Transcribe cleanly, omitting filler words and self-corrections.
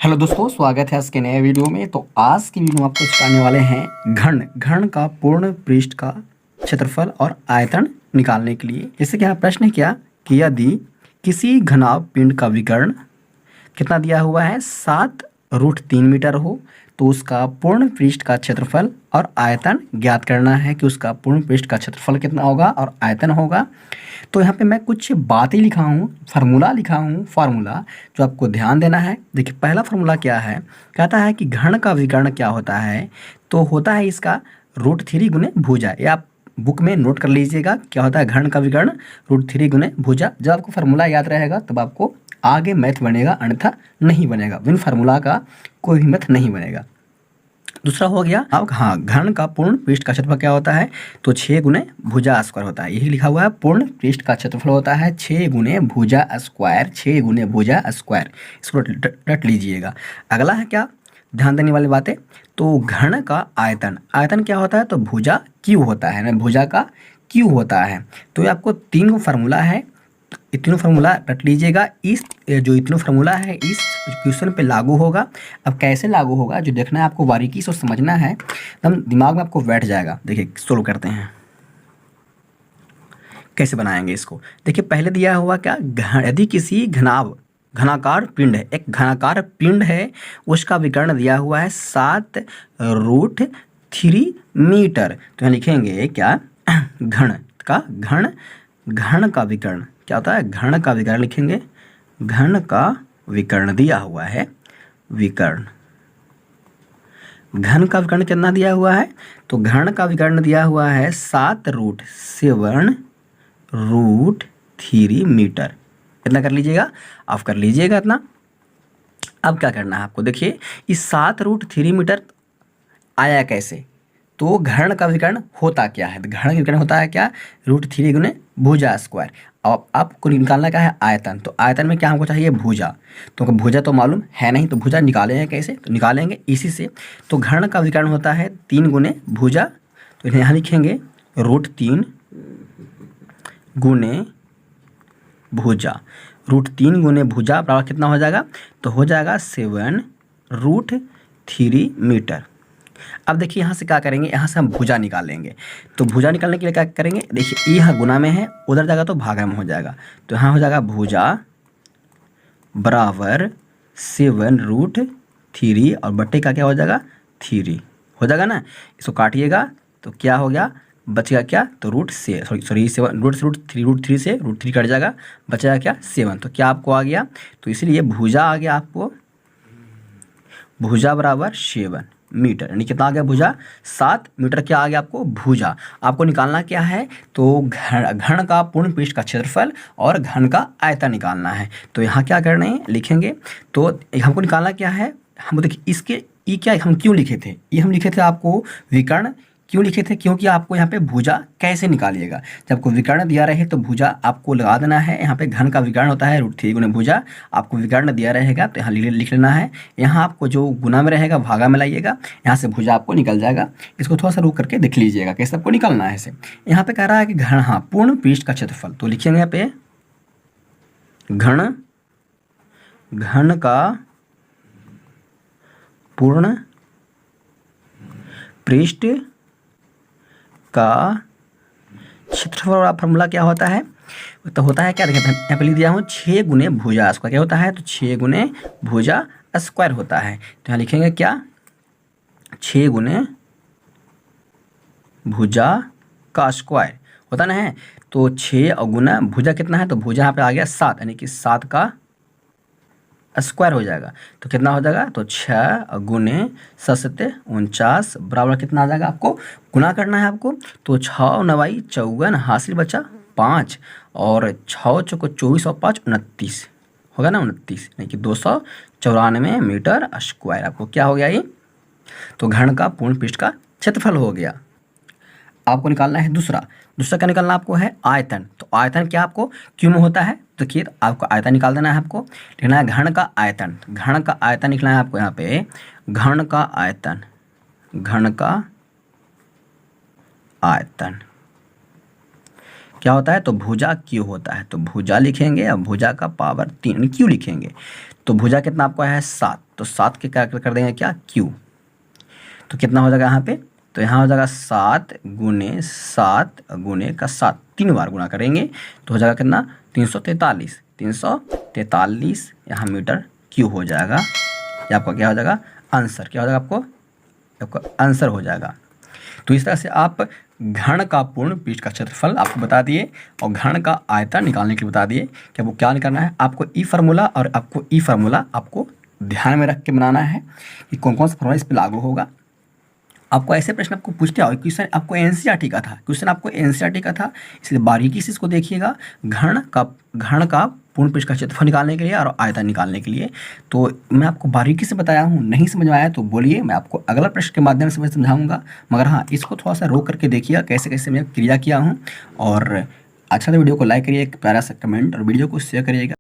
Hello दोस्तों, स्वागत है आज के नए वीडियो में। तो आज की वीडियो में आपको सिखाने वाले हैं घन का पूर्ण पृष्ठ का क्षेत्रफल और आयतन निकालने के लिए। जैसे कि यहाँ प्रश्न है क्या कि यदि किसी घनाभ पिंड का विकर्ण कितना दिया हुआ है 7√3 मीटर हो तो उसका पूर्ण पृष्ठ का क्षेत्रफल और आयतन ज्ञात करना है कि उसका पूर्ण पृष्ठ का क्षेत्रफल कितना होगा और आयतन होगा। तो यहाँ पे मैं कुछ बातें लिखा हूँ, फार्मूला लिखा हूँ, फार्मूला जो आपको ध्यान देना है। देखिए पहला फार्मूला क्या है, कहता है कि घन का विकर्ण क्या होता है, तो होता है इसका √3 गुने भुजा। ये आप बुक में नोट कर लीजिएगा, क्या होता है घन का विकर्ण √3 गुने भुजा। जब आपको फार्मूला याद रहेगा तब आपको आगे मैथ बनेगा, अन्यथा नहीं बनेगा। बिन फार्मूला का कोई भी मैथ नहीं बनेगा। दूसरा हो गया अब घन का पूर्ण पृष्ठ का क्षेत्रफल क्या होता है, तो 6 गुने भुजा स्क्वायर होता है। यही लिखा हुआ है, पूर्ण पृष्ठ का क्षेत्रफल होता है 6 गुने भुजा स्क्वायर, 6 गुने भुजा स्क्वायर। इसको रट लीजिएगा। अगला है क्या, ध्यान देने वाली बातें, तो घन का आयतन, आयतन क्या होता है, तो भुजा क्यू होता है ना, भुजा का क्यू होता है। तो ये आपको 3 फार्मूला है, ये तीनों फार्मूला रट लीजिएगा। इस जो तीनों फार्मूला है इस क्वेश्चन पे लागू होगा। अब कैसे लागू होगा जो देखना है आपको, बारीकी से समझना है, एकदम दिमाग में आपको बैठ जाएगा। देखिए सोल्व करते हैं, कैसे बनाएंगे इसको। देखिए पहले दिया हुआ क्या, यदि किसी घनाकार पिंड है, एक घनाकार पिंड है, उसका विकर्ण दिया हुआ है 7√3 मीटर। तो यहाँ लिखेंगे क्या, घन का विकर्ण क्या होता है, घन का विकर्ण लिखेंगे। घन का विकर्ण दिया हुआ है, विकर्ण, घन का विकर्ण कितना दिया हुआ है, तो घन का विकर्ण दिया हुआ है 7√3 मीटर। कितना कर लीजिएगा, आप कर लीजिएगा इतना। अब क्या करना है आपको, देखिए इस 7√3 मीटर आया कैसे, तो घन का विकर्ण होता क्या है, घन का विकर्ण होता है क्या, √3 गुने भुजा स्क्वायर। अब आपको निकालना क्या है, आयतन। तो आयतन में क्या हमको चाहिए, भुजा। तो भुजा तो मालूम है नहीं, तो भुजा निकालेंगे कैसे, तो निकालेंगे इसी से। तो घन का विकर्ण होता है 3 गुने भुजा, तो यहाँ लिखेंगे √3 गुने भुजा। √3 गुने भुजा बराबर कितना हो जाएगा, तो हो जाएगा 7√3 मीटर। अब देखिए यहाँ से क्या करेंगे, यहाँ से हम भुजा निकालेंगे। तो भुजा निकालने के लिए क्या करेंगे, देखिए यहाँ गुना में है, उधर जाएगा तो भागा में हो जाएगा। तो यहाँ हो जाएगा भुजा बराबर 7√3 और बट्टे का क्या हो जाएगा, 3 हो जाएगा ना। इसको काटिएगा तो क्या हो गया, बचेगा क्या, तो √3 से √3 कट जाएगा, बचेगा क्या 7। तो क्या आपको आ गया, तो इसलिए भुजा आ गया आपको, भुजा बराबर 7 मीटर, यानी कितना आ गया, भुजा 7 मीटर। क्या आ गया आपको, भुजा। आपको निकालना क्या है, तो घन का पूर्ण पृष्ठ का क्षेत्रफल और घन का आयतन निकालना है। तो यहाँ क्या करना है, लिखेंगे। तो हमको निकालना क्या है, हम देखिए इसके ये क्या हम क्यों लिखे थे, ये हम लिखे थे आपको विकर्ण क्यों लिखे थे, क्योंकि आपको यहाँ पे भुजा कैसे निकालिएगा। जब आपको विकर्ण दिया रहे तो भुजा आपको लगा देना है। यहाँ पे घन का विकर्ण होता है √3 गुने भुजा, आपको विकर्ण दिया रहेगा तो यहाँ लिख लेना है। यहाँ आपको जो गुना में रहेगा भागा में लाइएगा, यहाँ से भुजा आपको निकल जाएगा। इसको थोड़ा सा रुक करके देख लीजिएगा कैसे आपको निकालना है इसे। यहाँ पे कह रहा है कि घन, हाँ पूर्ण पृष्ठ का क्षेत्रफल, तो लिखिएगा यहाँ पे घन का पूर्ण पृष्ठ का क्षेत्रफल वाला फॉर्मूला क्या होता है, तो होता है क्या, देखिए यहाँ पे लिख दिया हूँ 6 गुने भुजा स्क्वायर। क्या होता है, तो 6 गुने भुजा स्क्वायर होता है। तो यहाँ लिखेंगे क्या, 6 गुने भुजा का स्क्वायर होता ना है। तो 6 और गुना भुजा कितना है, तो भुजा यहाँ पे आ गया 7, यानी कि 7 का स्क्वायर हो जाएगा। तो कितना हो जाएगा, तो 6 गुने 7 49 बराबर कितना आ जाएगा, आपको गुना करना है आपको। तो 6 9 54, हासिल बचा 5, और 6 चौको 24 और 5 29 होगा ना, 29 यानी कि 294 मीटर स्क्वायर आपको क्या हो गया ये, तो घन का पूर्ण पृष्ठ का क्षेत्रफल हो गया। आपको निकालना है दूसरा क्या निकालना आपको है, आयतन। तो आयतन क्या आपको क्यों में होता है, देखिए आपको आयतन निकाल देना है। आपको लिखना है घन का आयतन, घन का आयतन लिखना है आपको यहाँ पे, घन का आयतन, घन का आयतन क्या होता है, तो भुजा क्यू होता है। तो भुजा लिखेंगे और भुजा का पावर 3 क्यू लिखेंगे। तो भुजा कितना आपको है 7, तो 7 के क्या कर देंगे क्या क्यू। तो कितना हो जाएगा यहाँ पे, तो यहाँ हो जाएगा 7 गुने 7 गुने का 7, 3 बार गुना करेंगे तो हो जाएगा कितना 343, 343 यहाँ मीटर क्यूब हो जाएगा। ये आपका क्या हो जाएगा आंसर, क्या हो जाएगा आपको आंसर हो जाएगा। तो इस तरह से आप घन का पूर्ण पृष्ठ का क्षेत्रफल आपको बता दिए और घन का आयतन निकालने के लिए बता दिए कि आपको क्या निकालना है। आपको ई फार्मूला और आपको ई फार्मूला आपको ध्यान में रख के बनाना है कि कौन कौन सा फार्मूला इस पर लागू होगा। आपको ऐसे प्रश्न आपको पूछते हो, क्वेश्चन आपको एनसीईआरटी का था, क्वेश्चन आपको एनसीईआरटी का था, इसलिए बारीकी से इसको देखिएगा। घन का पूर्ण पृष्ठ का क्षेत्रफल निकालने के लिए और आयतन निकालने के लिए। तो मैं आपको बारीकी से बताया हूँ, नहीं समझ में आया तो बोलिए, मैं आपको अगला प्रश्न के माध्यम से मैं समझाऊंगा। मगर हाँ, इसको थोड़ा सा रोक करके देखिएगा कैसे कैसे मैं क्रिया किया हूँ। और अच्छा तो वीडियो को लाइक करिए, एक प्यारा सा कमेंट और वीडियो को शेयर करिएगा।